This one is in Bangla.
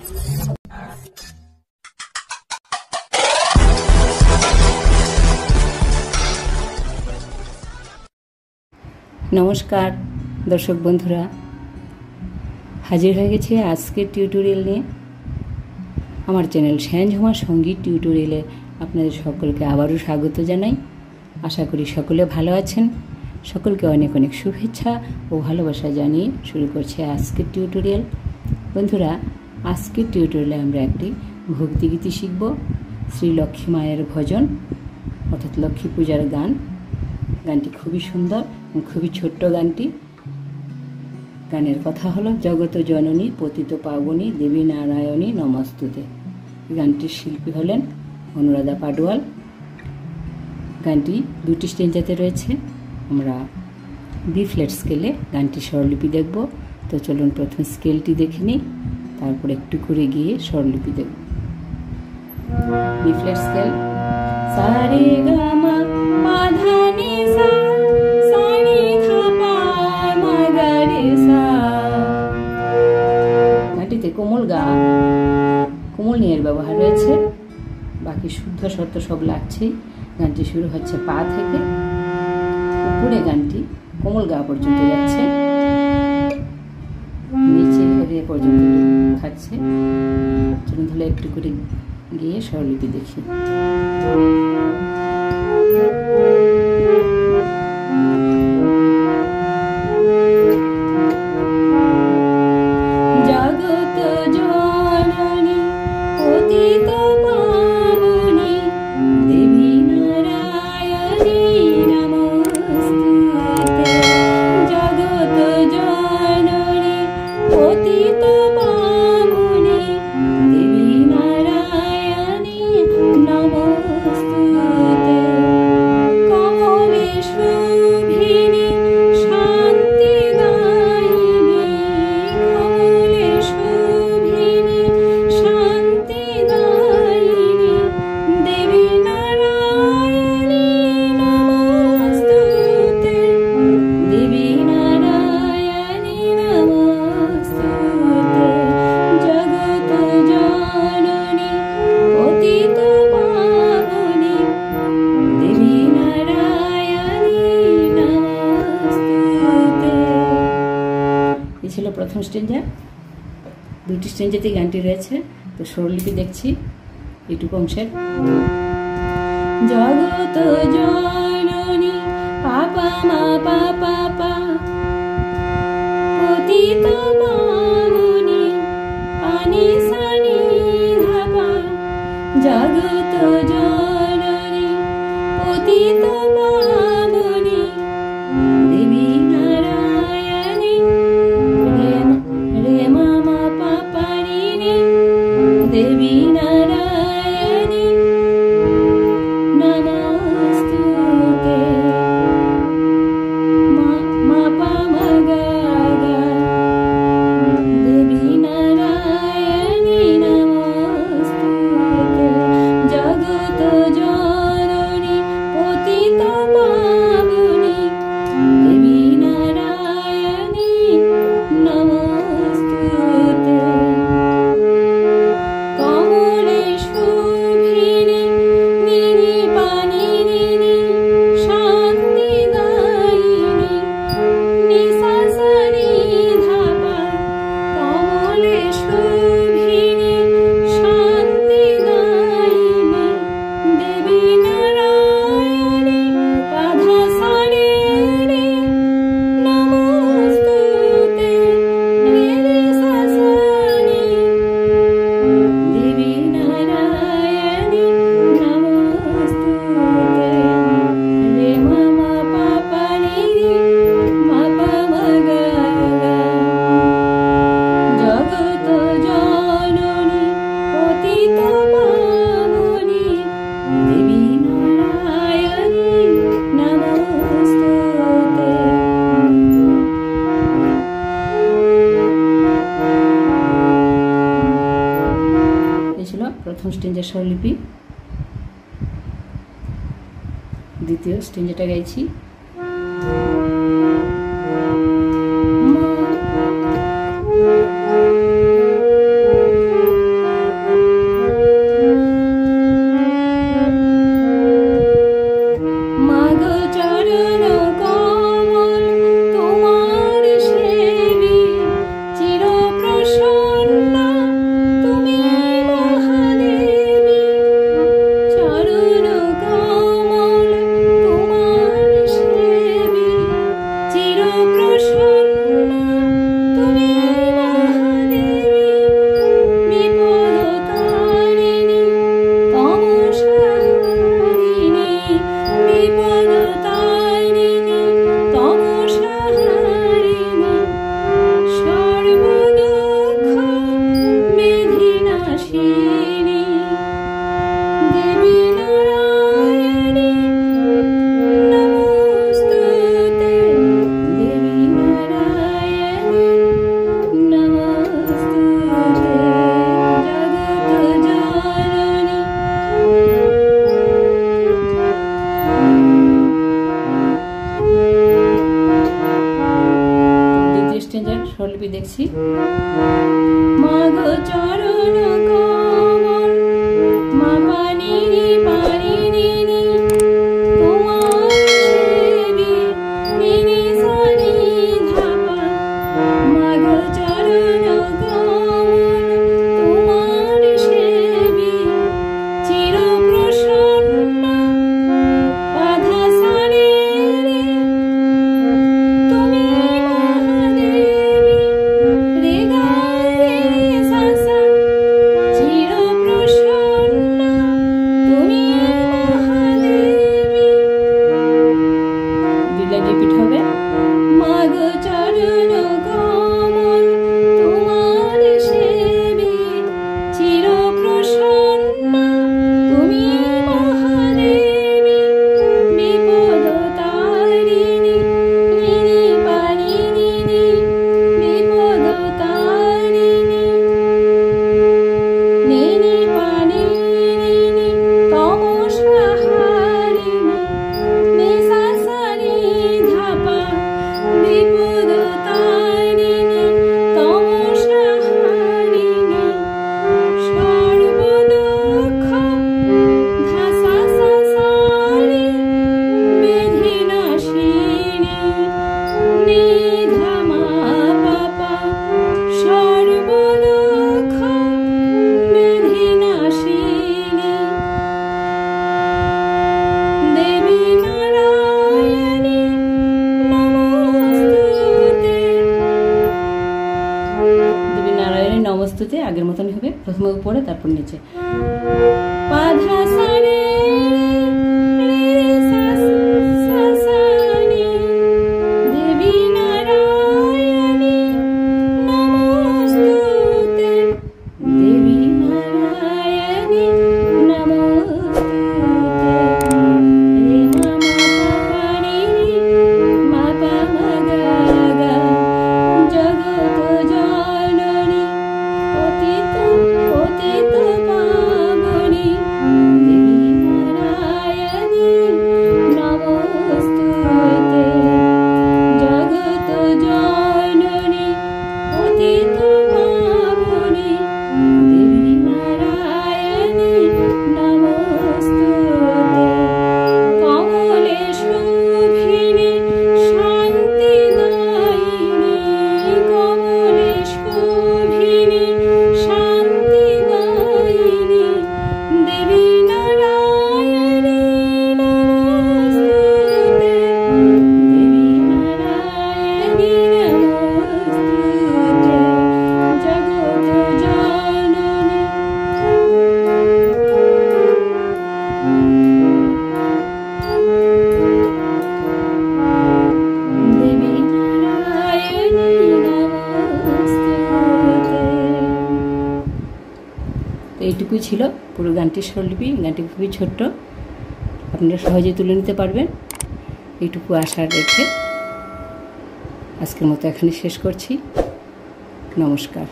नमस्कार दर्शक बंधुरा हाजिर हो गेছে আজকের টিউটোরিয়াল নিয়ে আমার চ্যানেল শ্যানঝুমা সঙ্গীত টিউটোরিয়ালে আপনাদের সকলকে আবারও স্বাগত জানাই। আশা করি সকলে ভালো আছেন। সকলকে অনেক অনেক শুভেচ্ছা ও ভালোবাসা জানিয়ে শুরু করছি আজকের টিউটোরিয়াল। বন্ধুরা, আজকের টিউটোরিয়ালে আমরা একটি ভক্তিগীতি শিখব। শ্রী লক্ষ্মী মায়ের ভজন অর্থাৎ লক্ষ্মী পূজার গান। গানটি খুবই সুন্দর এবং খুবই ছোট্ট গানটি। গানের কথা হলো জগত জননী পতিত পাবনী দেবী নারায়ণী নমস্তুতে। গানটির শিল্পী হলেন অনুরাধা পাডওয়াল। গানটি দুটি স্টেঞ্জাতে রয়েছে। আমরা বি ফ্ল্যাট স্কেলে গানটির স্বরলিপি দেখব। তো চলুন প্রথম স্কেলটি দেখে নিই, তারপর একটু করে গিয়ে স্বরলিপি দেখব। বি ফ্ল্যাট স্কেল সা রে গা মা পা ধা নি সা সা নি ধা পা মা গা রে সা। গানটিতে কোমল নিয়ের ব্যবহার রয়েছে, বাকি শুদ্ধ শর্ত সব লাগছেই। গানটি শুরু হচ্ছে পা থেকে, উপরে গানটি কোমল গা পর্যন্ত যাচ্ছে, নিচে রে পর্যন্ত থাকছে। চলুন তাহলে একটু করে গিয়ে স্বরলিপি দেখি। জগত জননী পতিত পাবনী দেবী নারায়ণী নমস্তুতে। জগত জননী পতিত পাবনী দেবী নারায়ণী নমস্তুতে। কমলে শুভিনী শান্তি দায়িনী, কমলে শুভিনী শান্তি দায়িনী দেবী নারায়ণী নমস্তুতে। দেবী নারায়ণী নমস্তুতে। জগত জননী পতিত পাবনী দেবী নারায়ণী নমস্তুতে। এই ছিল প্রথম স্টেঞ্জা। দুটি স্টেঞ্জাতেই গানটি রয়েছে। তো স্বরলিপি দেখছি এইটুকু অংশের। জগত জননী পাপা মা পাপা পা পতিত পাবনী পানি সানি ধাপা। জগত জননী পতিত পাবনী দেবী নারায়ণী রে মা মা পাপা রি রে দেবী নারায়ণী নমস্তুতে। মা পা মা গা গা দেবী নারায়ণী নমস্তুতে। জগত জননী পতিত পাবনী দেবী নারায়ণী নমস্তুতে। কমলে শুভিনী নিনি পানি নিনি শান্তি দায়িনী নিসা সা নি ধা পা। কমলে শুভিনী শান্তি দায়িনী দেবী নারায়ণী পা ধা সা রে রে নমস্তুতে। রে রে সা সা নি দেবী নারায়ণী নমস্তুতে। রে মা মা পা পা নি রে মা পা মা গা গা। জগত জননী পতিত পাবনী দেবী নারায়ণী নমস্তুতে। এই ছিল প্রথম স্টেঞ্জের স্বরলিপি। দ্বিতীয় স্টেঞ্জটা গাইছি। মা লেখছি। মাগো চরণ কমল মা পানি রে পানি রে রে তোমার সেবি রে সানি ধাপা। মাগো চরণ কমল তোমার সেবি চির প্রসন্ন বাধা সারে রে তুমি মহাদেবী রে গা রে সা সা চির প্রসন্ন তুমি মহাদেবী। দুইটা রিপিট হবে। মাগো চরণ কমল তোমার সেবি চির প্রসন্ন তুমি মহাদেবী বিপদ তারিণী ঋণী পারিণী বিপদ তারিণী ঋণী পারিণী তমসাহারিণী নিশাসারি ধাপা বিপদ তারিণী তমসাহারিণী সর্বদুঃখ ধাসা সাসারি বিধিনাশিনী নিধামা পাপা সর্বদুঃখ বিধিনাশিনী দেবী নারায়ণী নমস্তুতে। দেবী নারায়ণী নমস্তুতে আগের মতনই হবে, প্রথমে উপরে তারপর নিচে। পাধা সারে রে সা সা সানি দেবী নারায়ণী নমস্তুতে। দেবী নারায়ণী নমস্তুতে। রে মা মা পা রে মা পা মা গা গা জগত জননী পতিত পতিত পাবনী দেবী নারায়ণী নমস্তুতে। জগত জননী পতিত পাবনী দেবী নারায়ণী নমস্তুতে। কমলে শোভিনী শান্তিদায়িনী কমলে শোভিনী শান্তিদায়িনী দেবী নারায়ণী নমস্তুতে। দেবী নারায়ণী নমস্তুতে। জগত জননী দেবী নারায়ণী নমস্তুতে। তো এইটুকুই ছিল পুরো গানটির স্বরলিপি। গানটি খুবই ছোট্ট, আপনারা সহজে তুলে নিতে পারবেন, এইটুকু আশা রেখে আজকের মতো এখানে শেষ করছি। নমস্কার।